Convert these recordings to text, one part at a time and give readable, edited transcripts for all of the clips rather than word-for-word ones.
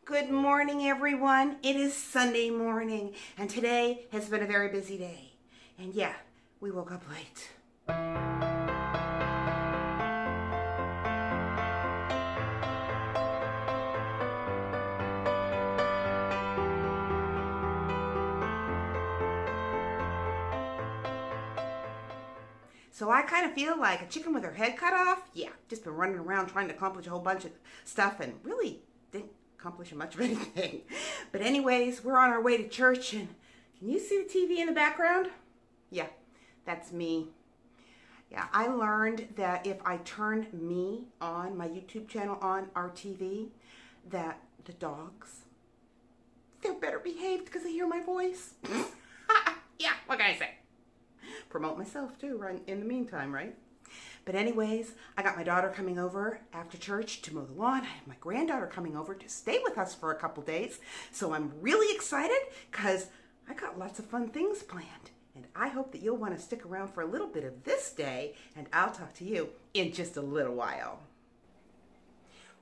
Good morning, everyone. It is Sunday morning, and today has been a very busy day. And yeah, we woke up late. So I kind of feel like a chicken with her head cut off. Yeah, just been running around trying to accomplish a whole bunch of stuff and really didn't accomplish much of anything. But anyways, we're on our way to church, and can you see the TV in the background? Yeah, that's me. Yeah, I learned that if I turn me on, my YouTube channel on our TV, that the dogs, they're better behaved because they hear my voice. Yeah, what can I say? Promote myself too, right in the meantime, right? But anyways, I got my daughter coming over after church to mow the lawn. I have my granddaughter coming over to stay with us for a couple days. So I'm really excited because I got lots of fun things planned. And I hope that you'll want to stick around for a little bit of this day, and I'll talk to you in just a little while.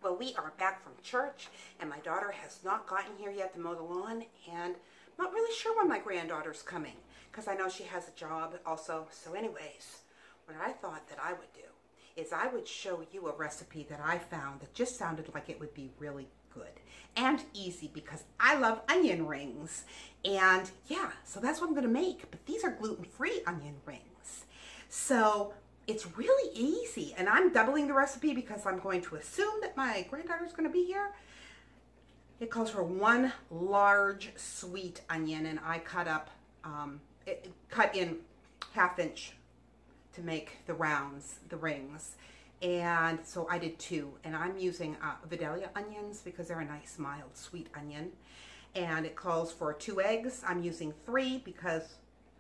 Well, we are back from church, and my daughter has not gotten here yet to mow the lawn, and I'm not really sure when my granddaughter's coming, because I know she has a job also. So anyways, what I thought that I would do is I would show you a recipe that I found that just sounded like it would be really good and easy, because I love onion rings. And yeah, so that's what I'm going to make. But these are gluten-free onion rings. So it's really easy. And I'm doubling the recipe because I'm going to assume that my granddaughter's going to be here. It calls for 1 large sweet onion, and I cut up, cut in 1/2 inch to make the rounds, the rings. And so I did 2, and I'm using Vidalia onions because they're a nice mild sweet onion. And it calls for 2 eggs. I'm using 3 because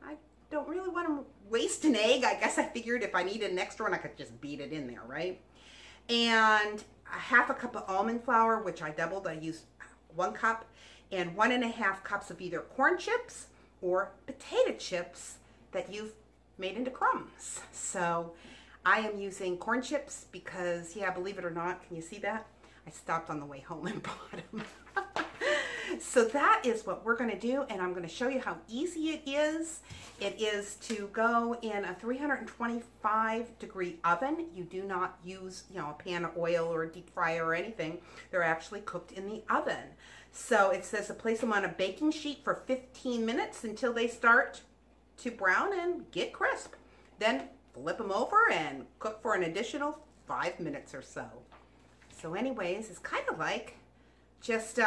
I don't really want to waste an egg. I guess I figured if I needed an extra one, I could just beat it in there, right? And 1/2 cup of almond flour, which I doubled. I used 1 cup, and 1.5 cups of either corn chips or potato chips that you've made into crumbs. So I am using corn chips because, yeah, believe it or not, can you see that? I stopped on the way home and bought them. So that is what we're going to do, and I'm going to show you how easy it is. It is to go in a 325-degree oven. You do not use, a pan of oil or a deep fryer or anything. They're actually cooked in the oven. So it says to place them on a baking sheet for 15 minutes until they start to brown and get crisp. Then flip them over and cook for an additional 5 minutes or so. So anyways, it's kind of like just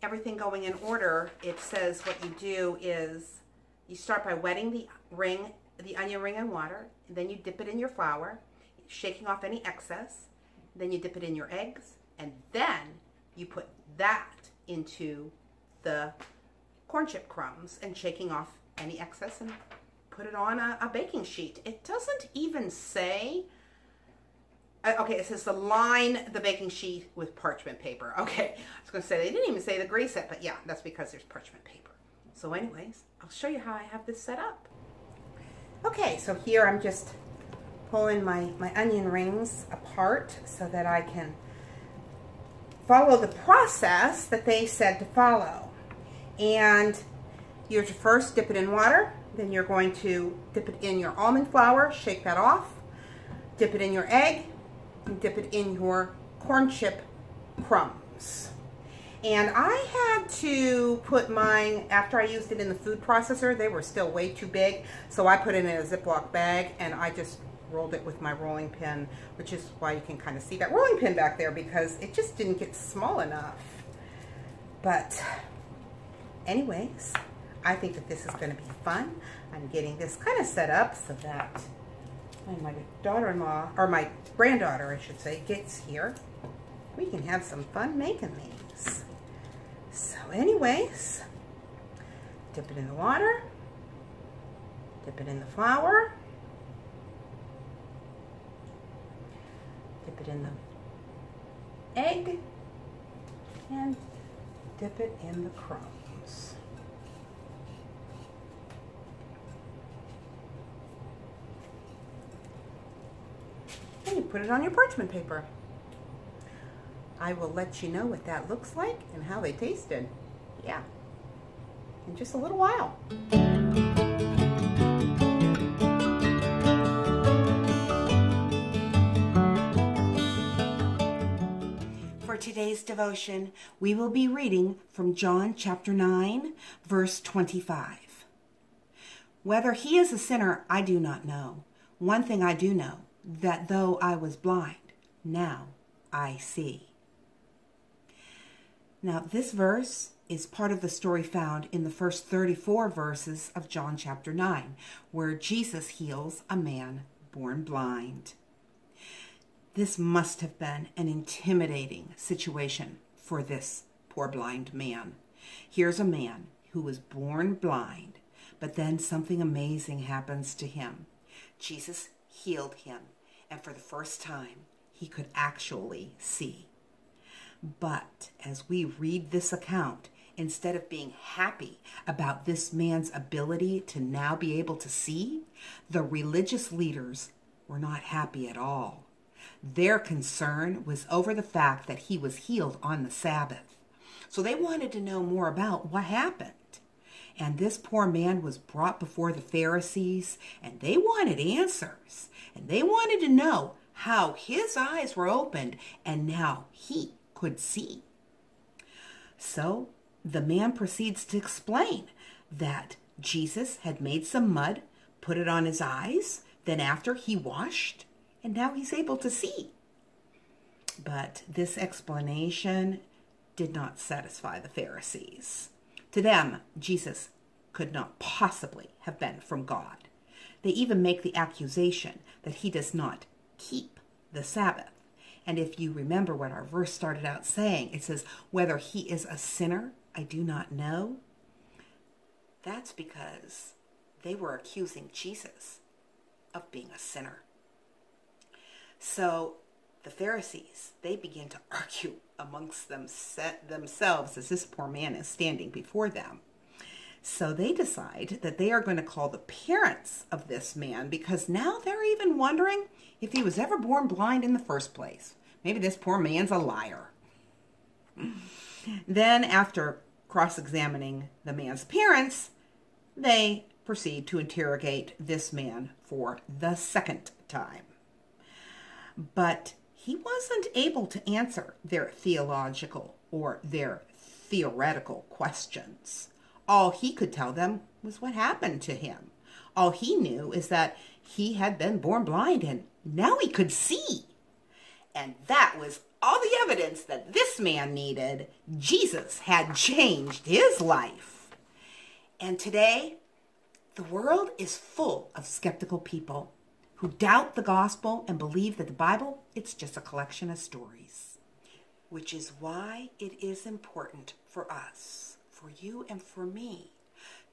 everything going in order. It says what you do is you start by wetting the onion ring in water, and then you dip it in your flour, shaking off any excess. Then you dip it in your eggs, and then you put that into the corn chip crumbs and shaking off any excess and put it on a baking sheet. It doesn't even say, okay, it says to line the baking sheet with parchment paper. Okay, I was going to say, they didn't even say to grease it, but yeah, that's because there's parchment paper. So anyways, I'll show you how I have this set up. Okay, so here I'm just pulling my onion rings apart so that I can follow the process that they said to follow. And you're to first dip it in water, then you're going to dip it in your almond flour, shake that off, dip it in your egg, and dip it in your corn chip crumbs. And I had to put mine, after I used it in the food processor, they were still way too big, so I put it in a Ziploc bag, and I just rolled it with my rolling pin, which is why you can kind of see that rolling pin back there, because it just didn't get small enough. But anyways, I think that this is going to be fun. I'm getting this kind of set up so that when my daughter-in-law, or my granddaughter, I should say, gets here, we can have some fun making these. So anyways, dip it in the water, dip it in the flour, dip it in the egg, and dip it in the crumbs. And you put it on your parchment paper. I will let you know what that looks like and how they tasted. Yeah, in just a little while. For today's devotion, we will be reading from John chapter 9, verse 25. Whether he is a sinner, I do not know. One thing I do know, that though I was blind, now I see. Now, this verse is part of the story found in the first 34 verses of John chapter 9, where Jesus heals a man born blind. This must have been an intimidating situation for this poor blind man. Here's a man who was born blind, but then something amazing happens to him. Jesus healed him, and for the first time, he could actually see. But as we read this account, instead of being happy about this man's ability to now be able to see, the religious leaders were not happy at all. Their concern was over the fact that he was healed on the Sabbath. So they wanted to know more about what happened. And this poor man was brought before the Pharisees, and they wanted answers. And they wanted to know how his eyes were opened, and now he could see. So the man proceeds to explain that Jesus had made some mud, put it on his eyes, then after he washed, and now he's able to see. But this explanation did not satisfy the Pharisees. To them, Jesus could not possibly have been from God. They even make the accusation that he does not keep the Sabbath. And if you remember what our verse started out saying, it says, whether he is a sinner, I do not know. That's because they were accusing Jesus of being a sinner. So the Pharisees, they begin to argue amongst themselves as this poor man is standing before them. So they decide that they are going to call the parents of this man, because now they're even wondering if he was ever born blind in the first place. Maybe this poor man's a liar. Then, after cross-examining the man's parents, they proceed to interrogate this man for the second time. But he wasn't able to answer their theological or their theoretical questions. All he could tell them was what happened to him. All he knew is that he had been born blind and now he could see. And that was all the evidence that this man needed. Jesus had changed his life. And today, the world is full of skeptical people who doubt the gospel and believe that the Bible, it's just a collection of stories. Which is why it is important for us, for you and for me,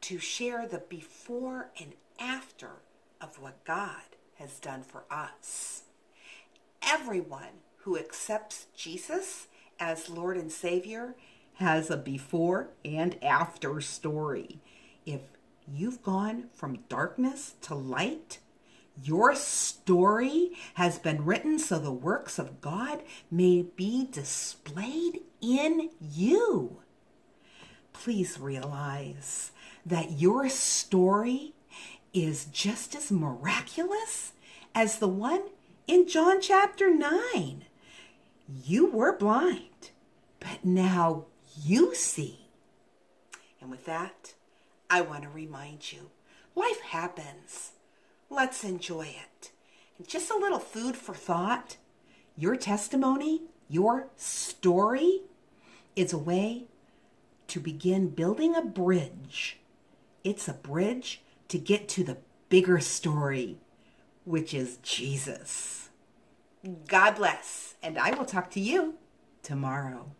to share the before and after of what God has done for us. Everyone who accepts Jesus as Lord and Savior has a before and after story. If you've gone from darkness to light, your story has been written so the works of God may be displayed in you. Please realize that your story is just as miraculous as the one in John chapter 9. You were blind, but now you see. And with that, I want to remind you, life happens. Let's enjoy it. And just a little food for thought. Your testimony, your story is a way to begin building a bridge. It's a bridge to get to the bigger story, which is Jesus. God bless, and I will talk to you tomorrow.